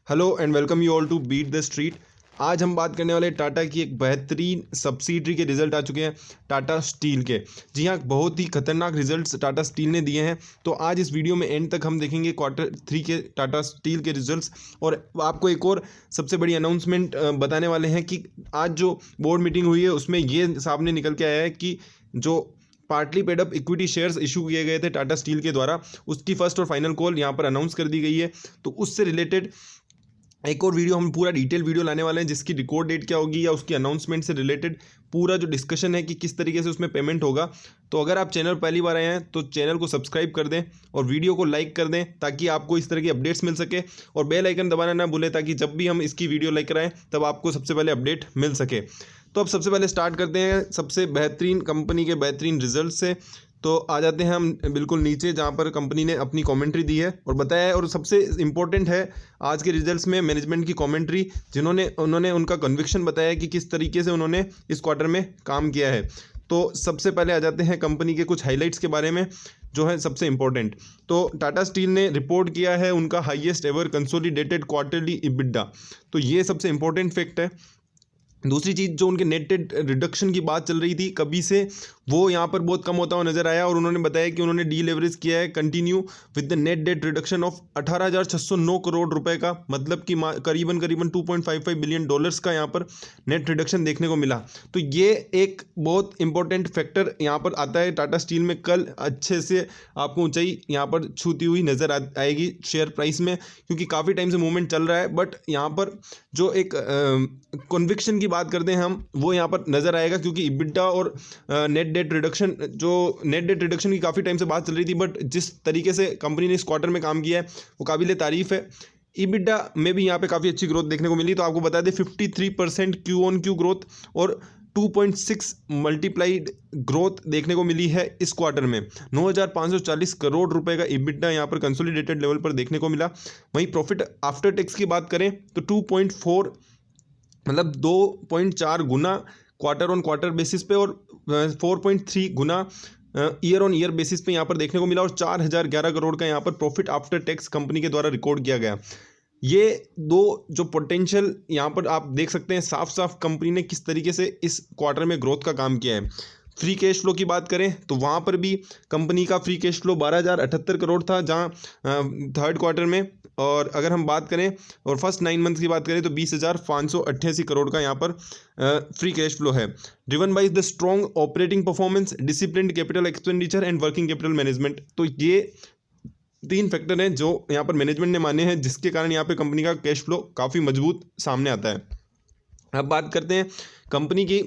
Hello and welcome you all to beat the street. आज हम बात करने वाले टाटा की एक बेहतरीन सब्सिडरी के रिजल्ट आ चुके हैं टाटा स्टील के। जी हाँ, बहुत ही खतरनाक रिजल्ट्स टाटा स्टील ने दिए हैं। तो आज इस वीडियो में एंड तक हम देखेंगे Q3 के टाटा स्टील के रिजल्ट्स, और आपको एक और सबसे बड़ी अनाउंसमेंट बताने वाले हैं कि आज जो बोर्ड मीटिंग हुई है उसमें ये सामने निकल के आया है कि जो partly paid up equity shares issue किए गए थे टाटा स्टील के द्वारा, उसकी फर्स्ट और फाइनल कॉल यहाँ पर अनाउंस कर दी गई है। तो उससे रिलेटेड एक और वीडियो, हम पूरा डिटेल वीडियो लाने वाले हैं जिसकी रिकॉर्ड डेट क्या होगी या उसकी अनाउंसमेंट से रिलेटेड पूरा जो डिस्कशन है कि किस तरीके से उसमें पेमेंट होगा। तो अगर आप चैनल पहली बार आए हैं तो चैनल को सब्सक्राइब कर दें और वीडियो को लाइक कर दें ताकि आपको इस तरह की अपडेट्स मिल सके, और बेल आइकन दबाना ना भूलें ताकि जब भी हम इसकी वीडियो लेकर आएँ तब आपको सबसे पहले अपडेट मिल सके। तो अब सबसे पहले स्टार्ट करते हैं सबसे बेहतरीन कंपनी के बेहतरीन रिजल्ट से। तो आ जाते हैं हम बिल्कुल नीचे जहाँ पर कंपनी ने अपनी कमेंट्री दी है और बताया है, और सबसे इम्पोर्टेंट है आज के रिजल्ट्स में मैनेजमेंट की कमेंट्री, उन्होंने उनका कन्विक्शन बताया कि किस तरीके से उन्होंने इस क्वार्टर में काम किया है। तो सबसे पहले आ जाते हैं कंपनी के कुछ हाइलाइट्स के बारे में जो है सबसे इम्पोर्टेंट। तो टाटा स्टील ने रिपोर्ट किया है उनका highest ever consolidated quarterly EBITDA. तो ये सबसे इम्पोर्टेंट फैक्ट है। दूसरी चीज़, जो उनके नेट डेट रिडक्शन की बात चल रही थी कभी से, वो यहाँ पर बहुत कम होता हुआ नजर आया, और उन्होंने बताया कि उन्होंने डी लेवरेज किया है continue with the net date reduction of 18,609 crore रुपए का, मतलब कि करीबन 2.55 बिलियन डॉलर्स का यहाँ पर नेट रिडक्शन देखने को मिला। तो ये एक बहुत इंपॉर्टेंट फैक्टर यहाँ पर आता है टाटा स्टील में। कल अच्छे से आपको ऊंचाई यहाँ पर छूती हुई नजर आएगी शेयर प्राइस में, क्योंकि काफ़ी टाइम से मूवमेंट चल रहा है, बट यहाँ पर जो एक कन्विक्शन की बात करते हैं हम, वो यहाँ पर नजर आएगा, क्योंकि इबिडा और नेट डेट रिडक्शन की काफ़ी टाइम से बात चल रही थी, बट जिस तरीके से कंपनी ने इस क्वार्टर में काम किया है वो काबिल तारीफ है। इबिडा में भी यहाँ पे काफ़ी अच्छी ग्रोथ देखने को मिली। तो आपको बता दें 53% Q-on-Q ग्रोथ और 2.6 मल्टीप्लाइड ग्रोथ देखने को मिली है इस क्वार्टर में। 9,540 करोड़ रुपए का इबिडा यहाँ पर कंसोलिडेटेड लेवल पर देखने को मिला। वहीं प्रॉफिट आफ्टर टैक्स की बात करें तो 2.4 मतलब 2.4 गुना क्वार्टर ऑन क्वार्टर बेसिस पे और 4.3 गुना ईयर ऑन ईयर बेसिस पे यहाँ पर देखने को मिला, और 4,011 करोड़ का यहाँ पर प्रॉफिट आफ्टर टैक्स कंपनी के द्वारा रिकॉर्ड किया गया। ये दो जो पोटेंशियल यहाँ पर आप देख सकते हैं साफ साफ कंपनी ने किस तरीके से इस क्वार्टर में ग्रोथ का काम किया है। फ्री कैश फ्लो की बात करें तो वहाँ पर भी कंपनी का फ्री कैश फ्लो 12,078 करोड़ था जहाँ थर्ड क्वार्टर में, और अगर हम बात करें और फर्स्ट 9 मंथ की बात करें तो 20,588 करोड़ का यहाँ पर फ्री कैश फ्लो है, driven by the strong operating performance, disciplined capital expenditure and working capital management. तो ये 3 फैक्टर हैं जो यहाँ पर मैनेजमेंट ने माने हैं, जिसके कारण यहाँ पे कंपनी का कैश फ्लो काफ़ी मजबूत सामने आता है। अब बात करते हैं कंपनी की।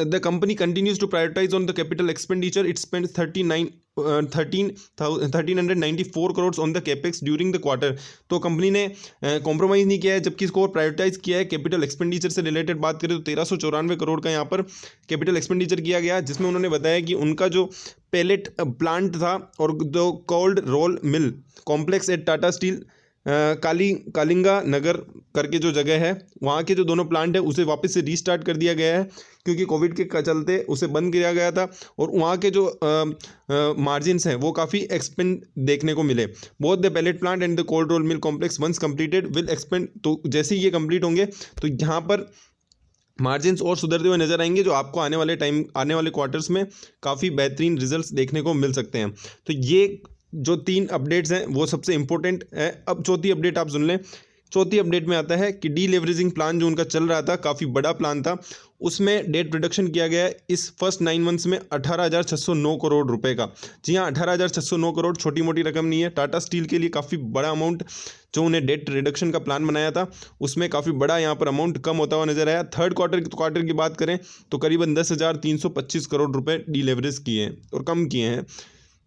The company continues to prioritize on the capital expenditure. It spent 1,394 crores on the capex during the quarter. तो कंपनी ने कॉम्प्रोमाइज़ नहीं किया है, जबकि इसको प्रायोरिटाइज किया है। कैपिटल एक्सपेंडिचर से रिलेटेड बात करें तो 1,394 करोड़ का यहाँ पर कैपिटल एक्सपेंडिचर किया गया, जिसमें उन्होंने बताया कि उनका जो पेलेट प्लांट था और जो cold roll mill complex at Tata Steel Kalinga Nagar करके जो जगह है, वहाँ के जो दोनों प्लांट है उसे वापस से रीस्टार्ट कर दिया गया है, क्योंकि कोविड के चलते उसे बंद किया गया था, और वहाँ के जो मार्जिन्स हैं वो काफ़ी एक्सपेंड देखने को मिले। Both the pellet plant and the cold roll mill complex once completed will expand. तो जैसे ही ये कंप्लीट होंगे तो यहाँ पर मार्जिन्स और सुधरते हुए नजर आएंगे, जो आपको आने वाले क्वार्टर्स में काफ़ी बेहतरीन रिजल्ट्स देखने को मिल सकते हैं। तो ये जो 3 अपडेट्स हैं वो सबसे इंपॉर्टेंट है। अब चौथी अपडेट आप सुन लें। चौथी अपडेट में आता है कि डी लेवरेजिंग प्लान जो उनका चल रहा था, काफ़ी बड़ा प्लान था, उसमें डेट रिडक्शन किया गया है इस फर्स्ट 9 मंथ्स में 18,609 करोड़ रुपए का। जी हाँ, 18,609 करोड़ छोटी मोटी रकम नहीं है। टाटा स्टील के लिए काफ़ी बड़ा अमाउंट जो उन्हें डेट रिडक्शन का प्लान बनाया था उसमें काफ़ी बड़ा यहाँ पर अमाउंट कम होता हुआ नजर आया। थर्ड क्वार्टर की बात करें तो करीबन 10,325 करोड़ रुपए डी लेवरेज किए हैं और कम किए हैं,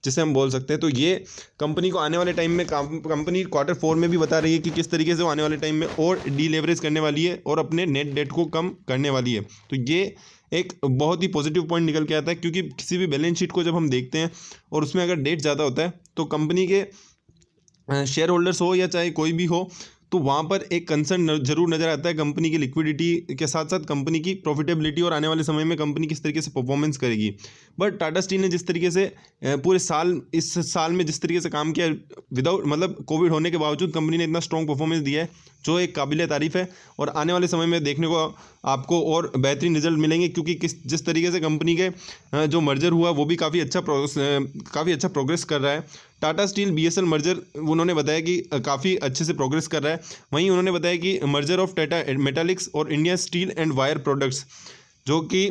जिसे हम बोल सकते हैं। तो ये कंपनी को आने वाले टाइम में कंपनी Q4 में भी बता रही है कि किस तरीके से वो आने वाले टाइम में और डी लेवरेज करने वाली है और अपने नेट डेट को कम करने वाली है। तो ये एक बहुत ही पॉजिटिव पॉइंट निकल के आता है, क्योंकि किसी भी बैलेंस शीट को जब हम देखते हैं और उसमें अगर डेट ज़्यादा होता है तो कंपनी के शेयर होल्डर्स हो या चाहे कोई भी हो, तो वहाँ पर एक कंसर्न जरूर नज़र आता है कंपनी की लिक्विडिटी के साथ साथ कंपनी की प्रॉफिटेबिलिटी और आने वाले समय में कंपनी किस तरीके से परफॉर्मेंस करेगी। बट टाटा स्टील ने जिस तरीके से पूरे साल इस साल में जिस तरीके से काम किया विदाउट मतलब कोविड होने के बावजूद कंपनी ने इतना स्ट्रॉन्ग परफॉर्मेंस दिया है जो एक काबिल तारीफ़ है। और आने वाले समय में देखने को आपको और बेहतरीन रिजल्ट मिलेंगे क्योंकि जिस तरीके से कंपनी के जो मर्जर हुआ वो भी काफ़ी अच्छा प्रोग्रेस कर रहा है। टाटा स्टील बीएसएल मर्जर उन्होंने बताया कि काफ़ी अच्छे से प्रोग्रेस कर रहा है। वहीं उन्होंने बताया कि मर्जर ऑफ टाटा मेटालिक्स और India steel and wire products जो कि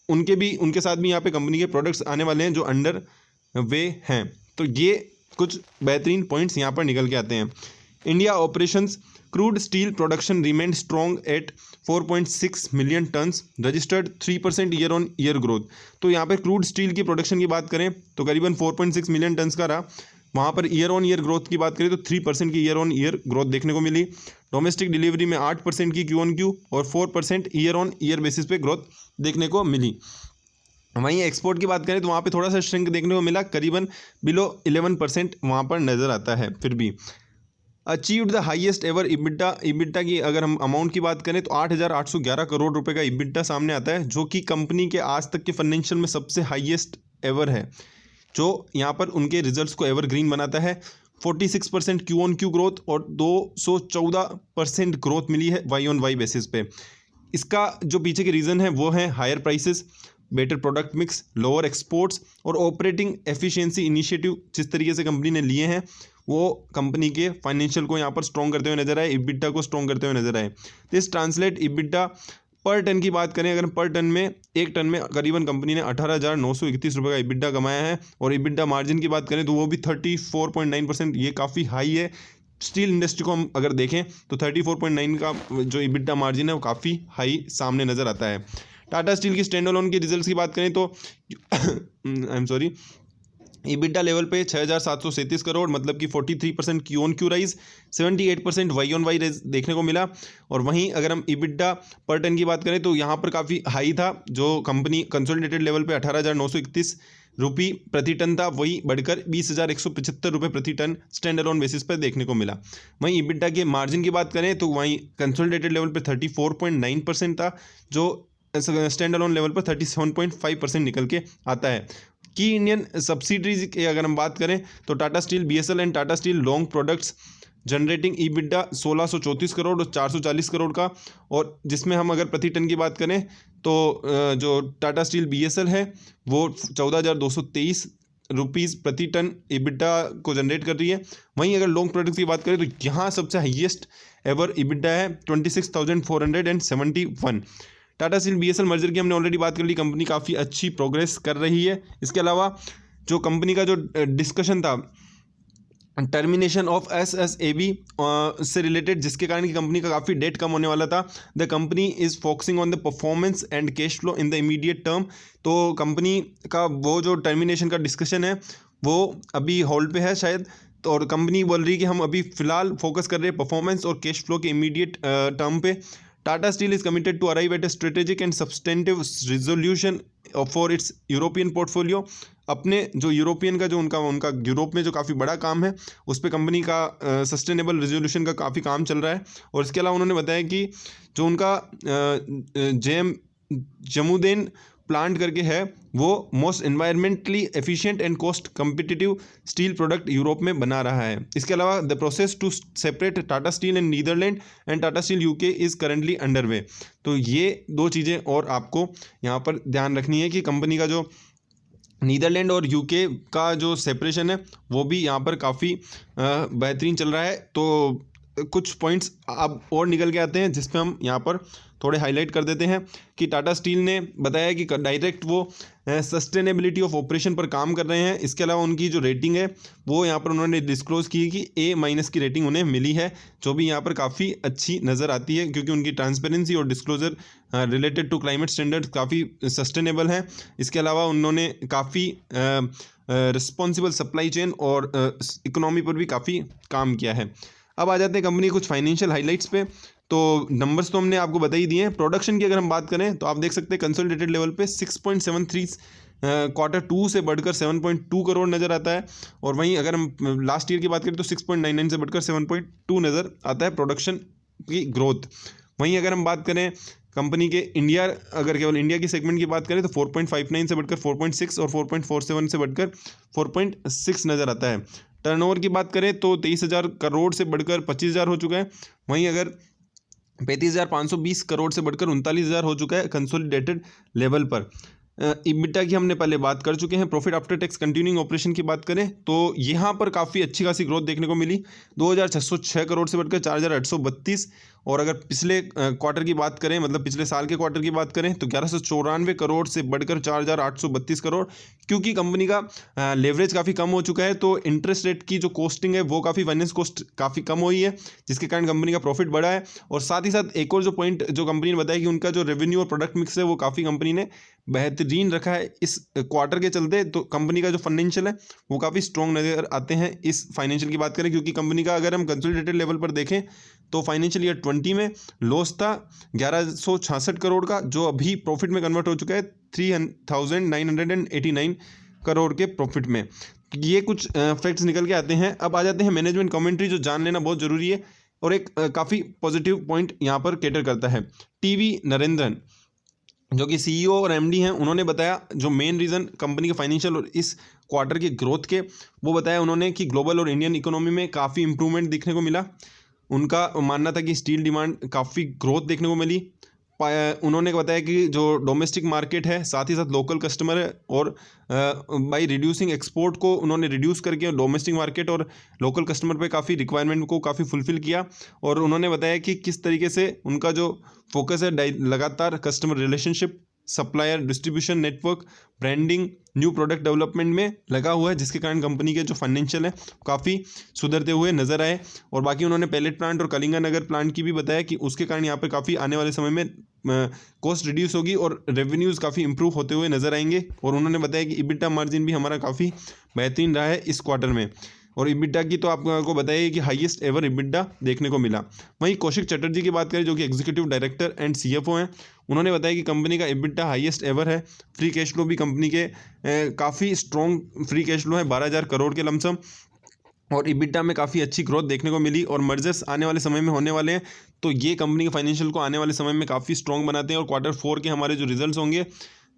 उनके साथ भी यहाँ पे कंपनी के प्रोडक्ट्स आने वाले हैं जो अंडर वे हैं। तो ये कुछ बेहतरीन पॉइंट्स यहाँ पर निकल के आते हैं। India operations crude steel production remained strong at 4.6 million tonnes registered 3% year on year growth. तो यहाँ पे क्रूड स्टील की प्रोडक्शन की बात करें तो करीबन 4.6 मिलियन टन्स का रहा। वहाँ per year on year growth की बात करें तो 3% की ईयर ऑन ईयर ग्रोथ देखने को मिली। डोमेस्टिक डिलीवरी में 8% की क्यू ऑन क्यू और 4% ईयर ऑन ईयर बेसिस पे ग्रोथ देखने को मिली। वहीं एक्सपोर्ट की बात करें तो वहाँ पे थोड़ा सा श्रिंक देखने को मिला, करीबन बिलो 11% वहाँ पर नज़र आता है। फिर भी achieved the highest ever EBITDA की अगर हम अमाउंट की बात करें तो 8,811 करोड़ रुपए का इबिटा सामने आता है जो कि कंपनी के आज तक के फाइनेंशियल में सबसे हाईएस्ट एवर है, जो यहाँ पर उनके रिजल्ट्स को एवरग्रीन बनाता है। 46% क्यू ऑन क्यू ग्रोथ और 214% ग्रोथ मिली है वाई ऑन वाई बेसिस पे। इसका जो पीछे के रीज़न है वो है higher prices, better product mix, lower exports और ऑपरेटिंग एफिशिएंसी इनिशिएटिव जिस तरीके से कंपनी ने लिए हैं वो कंपनी के फाइनेंशियल को यहाँ पर स्ट्रॉन्ग करते हुए नजर आए, इबिटा को स्ट्रॉन्ग करते हुए नजर आए। दिस ट्रांसलेट इबिटा पर टन की बात करें अगर पर टन में एक टन में करीबन कंपनी ने 18,931 रुपये का इबिटा कमाया है। और इबिटा मार्जिन की बात करें तो वो भी 34.9%, ये काफ़ी हाई है। स्टील इंडस्ट्री को हम अगर देखें तो 34.9 का जो इबिटा मार्जिन है वो काफ़ी हाई सामने नज़र आता है। टाटा स्टील की स्टैंड अलोन के रिजल्ट्स की बात करें तो I am sorry EBITDA level पे 6,737 करोड़ मतलब कि 43% Q on Q rise, 78% Y on Y rise देखने को मिला। और वहीं अगर हम इबिटा पर टन की बात करें तो यहाँ पर काफ़ी हाई था, जो कंपनी कंसोलिडेटेड लेवल पे 18,931 रुपये प्रति टन था, वही बढ़कर 20,175 रुपये प्रति टन स्टैंड अलोन बेसिस पर देखने को मिला। वहीं इबिटा के मार्जिन की बात करें तो वहीं कंसोलिडेटेड लेवल पे 34.9% था, जो स्टैंड अलोन लेवल पर 37.5% निकल के आता है। की इंडियन सब्सिडरीज की अगर हम बात करें तो Tata steel BSL and Tata steel long products generating EBITDA 1,634 crore और 440 करोड़ का। और जिसमें हम अगर प्रति टन की बात करें तो जो टाटा स्टील बीएसएल है वो 14,223 रुपीज़ प्रति टन इबिटा को जनरेट कर रही है। वहीं अगर लॉन्ग प्रोडक्ट्स की बात करें तो यहाँ सबसे हाईएस्ट एवर इबिटा है 26,471। टाटा स्टील बीएसएल मर्जर की हमने ऑलरेडी बात कर ली, कंपनी काफ़ी अच्छी प्रोग्रेस कर रही है। इसके अलावा जो कंपनी का जो डिस्कशन था टर्मिनेशन ऑफ एसएसएबी से रिलेटेड, जिसके कारण की कंपनी का काफ़ी डेट कम होने वाला था। The company is focusing on the performance and cash flow in the immediate term. तो कंपनी का वो जो टर्मिनेशन का डिस्कशन है वो अभी होल्ड पे है शायद, तो और कंपनी बोल रही है कि हम अभी फ़िलहाल फोकस कर रहे हैं परफॉर्मेंस और कैश फ्लो के इमीडिएट टर्म पे। Tata steel is committed to arrive at a strategic and substantive resolution for its European portfolio. अपने जो यूरोपियन का जो उनका यूरोप में जो काफ़ी बड़ा काम है उस पर कंपनी का सस्टेनेबल रिजोल्यूशन का काफ़ी काम चल रहा है। और इसके अलावा उन्होंने बताया कि जो उनका जमुदेन प्लांट करके है वो most environmentally efficient and cost competitive steel product Europe में बना रहा है। इसके अलावा the process to separate Tata steel in Netherland and Tata steel UK is currently under way. तो ये दो चीज़ें और आपको यहाँ पर ध्यान रखनी है कि कंपनी का जो नीदरलैंड और यूके का जो सेपरेशन है वो भी यहाँ पर काफ़ी बेहतरीन चल रहा है। तो कुछ पॉइंट्स अब और निकल के आते हैं जिस पे हम यहाँ पर थोड़े हाईलाइट कर देते हैं कि टाटा स्टील ने बताया कि डायरेक्ट वो सस्टेनेबिलिटी ऑफ ऑपरेशन पर काम कर रहे हैं। इसके अलावा उनकी जो रेटिंग है वो यहाँ पर उन्होंने डिस्क्लोज़ की कि A- की रेटिंग उन्हें मिली है, जो भी यहाँ पर काफ़ी अच्छी नज़र आती है क्योंकि उनकी ट्रांसपेरेंसी और disclosure related to climate standards काफ़ी सस्टेनेबल है। इसके अलावा उन्होंने काफ़ी रिस्पॉन्सिबल सप्लाई चेन और इकोनॉमी पर भी काफ़ी काम किया है। अब आ जाते हैं कंपनी कुछ फाइनेंशियल हाइलाइट्स पे। तो नंबर्स तो हमने आपको बता ही दिए हैं। प्रोडक्शन की अगर हम बात करें तो आप देख सकते हैं कंसोलिडेटेड लेवल पे 6.73 क्वार्टर 2 से बढ़कर 7.2 करोड़ नज़र आता है। और वहीं अगर हम लास्ट ईयर की बात करें तो 6.99 से बढ़कर 7.2 नज़र आता है प्रोडक्शन की ग्रोथ। वहीं अगर हम बात करें कंपनी के इंडिया, अगर केवल इंडिया की सेगमेंट की बात करें तो 4.59 से बढ़कर 4.6 और 4.47 से बढ़कर 4.6 नज़र आता है। टर्नओवर की बात करें तो 23,000 करोड़ से बढ़कर 25,000 हो चुका है। वहीं अगर 35,520 करोड़ से बढ़कर 39,000 हो चुका है कंसोलिडेटेड लेवल पर। इबिटा की हमने पहले बात कर चुके हैं। Profit after tax continuing operation की बात करें तो यहाँ पर काफ़ी अच्छी खासी ग्रोथ देखने को मिली, 2,606 करोड़ से बढ़कर 4,832। और अगर पिछले क्वार्टर की बात करें, मतलब पिछले साल के क्वार्टर की बात करें तो 1,194 करोड़ से बढ़कर 4,832 करोड़। क्योंकि कंपनी का लेवरेज काफ़ी कम हो चुका है तो इंटरेस्ट रेट की जो कॉस्टिंग है वो काफ़ी, फाइनेंस कॉस्ट काफ़ी कम हुई है, जिसके कारण कंपनी का प्रॉफिट बढ़ा है। और साथ ही साथ एक और जो पॉइंट जो कंपनी ने बताया कि उनका जो रेवेन्यू और प्रोडक्ट मिक्स है वो काफ़ी कंपनी ने बेहतरीन रखा है इस क्वार्टर के चलते। तो कंपनी का जो फाइनेंशियल है वो काफ़ी स्ट्रॉन्ग नज़र आते हैं इस फाइनेंशियल की बात करें। क्योंकि कंपनी का अगर हम कंसोलिडेटेड लेवल पर देखें तो फाइनेंशियल ईयर 20 में लॉस था 1,166 करोड़ का, जो अभी प्रॉफिट में कन्वर्ट हो चुका है 3,989 करोड़ के प्रॉफिट में। ये कुछ फैक्ट्स निकल के आते हैं। अब आ जाते हैं मैनेजमेंट कमेंट्री, जो जान लेना बहुत ज़रूरी है और एक काफ़ी पॉजिटिव पॉइंट यहाँ पर कैटर करता है। टीवी नरेंद्रन जो कि सीईओ और एमडी हैं, उन्होंने बताया जो मेन रीज़न कंपनी के फाइनेंशियल और इस क्वार्टर के ग्रोथ के, वो बताया उन्होंने कि ग्लोबल और इंडियन इकोनॉमी में काफ़ी इंप्रूवमेंट देखने को मिला। उनका मानना था कि स्टील डिमांड काफ़ी ग्रोथ देखने को मिली। उन्होंने बताया कि जो डोमेस्टिक मार्केट है साथ ही साथ लोकल कस्टमर है, और बाई रिड्यूसिंग एक्सपोर्ट को उन्होंने रिड्यूस करके डोमेस्टिक मार्केट और लोकल कस्टमर पे काफ़ी रिक्वायरमेंट को काफ़ी फुलफ़िल किया। और उन्होंने बताया कि किस तरीके से उनका जो फोकस है लगातार customer relationship, supplier distribution network, branding, new product development में लगा हुआ है, जिसके कारण कंपनी के जो फाइनेंशियल है काफ़ी सुधरते हुए नजर आए। और बाकी उन्होंने पैलेट प्लांट और कलिंगानगर प्लांट की भी बताया कि उसके कारण यहाँ पर काफ़ी आने वाले समय में कॉस्ट रिड्यूस होगी और रेवेन्यूज़ काफ़ी इंप्रूव होते हुए नजर आएंगे। और उन्होंने बताया कि इबिटा मार्जिन भी हमारा काफ़ी बेहतरीन रहा है इस क्वार्टर में। और इबिटा की तो आपको बताइए कि हाईएस्ट एवर इबिटा देखने को मिला। वहीं कौशिक चटर्जी की बात करें जो कि एग्जीक्यूटिव डायरेक्टर एंड सीएफओ हैं, उन्होंने बताया कि कंपनी का इबिटा हाईएस्ट एवर है। फ्री कैश फ्लो भी कंपनी के काफ़ी स्ट्रॉन्ग फ्री कैश फ्लो है 12,000 करोड़ के लमसम। और इबिटा में काफ़ी अच्छी ग्रोथ देखने को मिली। और मर्जर्स आने वाले समय में होने वाले हैं तो ये कंपनी के फाइनेंशियल को आने वाले समय में काफ़ी स्ट्रॉन्ग बनाते हैं। और क्वार्टर 4 के हमारे जो रिजल्ट्स होंगे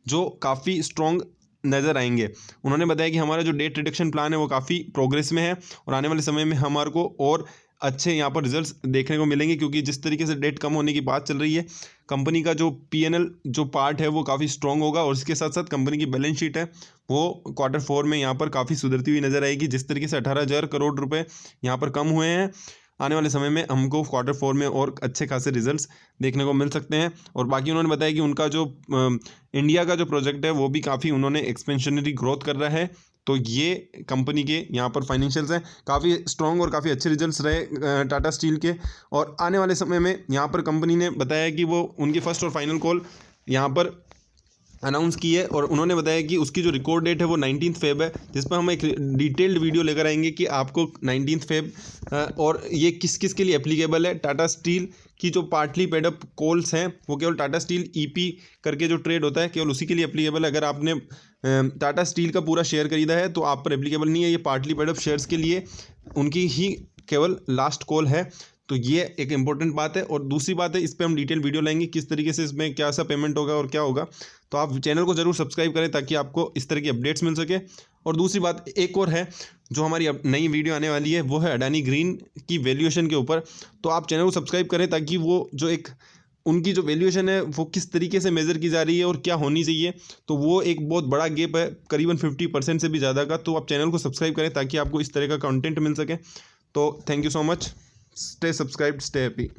जो काफ़ी स्ट्रॉन्ग नज़र आएंगे। उन्होंने बताया कि हमारा जो डेट रिडक्शन प्लान है वो काफ़ी प्रोग्रेस में है और आने वाले समय में हमारे को और अच्छे यहाँ पर रिजल्ट्स देखने को मिलेंगे। क्योंकि जिस तरीके से डेट कम होने की बात चल रही है, कंपनी का जो पीएनएल जो पार्ट है वो काफ़ी स्ट्रॉन्ग होगा। और इसके साथ साथ कंपनी की बैलेंस शीट है वो क्वार्टर 4 में यहाँ पर काफ़ी सुधरती हुई नजर आएगी। जिस तरीके से 18,000 करोड़ रुपए यहाँ पर कम हुए हैं, आने वाले समय में हमको क्वार्टर 4 में और अच्छे खासे रिजल्ट्स देखने को मिल सकते हैं। और बाकी उन्होंने बताया कि उनका जो इंडिया का जो प्रोजेक्ट है वो भी काफ़ी उन्होंने एक्सपेंशनरी ग्रोथ कर रहा है। तो ये कंपनी के यहाँ पर फाइनेंशियल्स हैं, काफ़ी स्ट्रॉन्ग और काफ़ी अच्छे रिजल्ट्स रहे टाटा स्टील के। और आने वाले समय में यहाँ पर कंपनी ने बताया कि वो उनकी फर्स्ट और फाइनल कॉल यहाँ पर अनाउंस की है। और उन्होंने बताया कि उसकी जो रिकॉर्ड डेट है वो 19 फेब है, जिस पर हम एक डिटेल्ड वीडियो लेकर आएंगे कि आपको 19 फेब और ये किस किस के लिए एप्लीकेबल है। टाटा स्टील की जो पार्टली पेड अप कॉल्स हैं वो केवल टाटा स्टील ईपी करके जो ट्रेड होता है केवल उसी के लिए एप्लीकेबल है। अगर आपने टाटा स्टील का पूरा शेयर खरीदा है तो आप पर एप्लीकेबल नहीं है। ये पार्टली पेड अप शेयर्स के लिए उनकी ही केवल लास्ट कॉल है। तो ये एक इंपॉर्टेंट बात है। और दूसरी बात है, इस पर हम डिटेल वीडियो लाएंगे किस तरीके से इसमें क्या सा पेमेंट होगा और क्या होगा। तो आप चैनल को ज़रूर सब्सक्राइब करें ताकि आपको इस तरह की अपडेट्स मिल सके। और दूसरी बात एक और है, जो हमारी अब नई वीडियो आने वाली है वो है अडानी ग्रीन की वैल्यूएशन के ऊपर। तो आप चैनल को सब्सक्राइब करें ताकि वो जो एक उनकी जो वैल्यूएशन है वो किस तरीके से मेज़र की जा रही है और क्या होनी चाहिए, तो वो एक बहुत बड़ा गैप है करीबन 50% से भी ज़्यादा का। तो आप चैनल को सब्सक्राइब करें ताकि आपको इस तरह का कंटेंट मिल सके। तो thank you so much, stay subscribed, stay happy.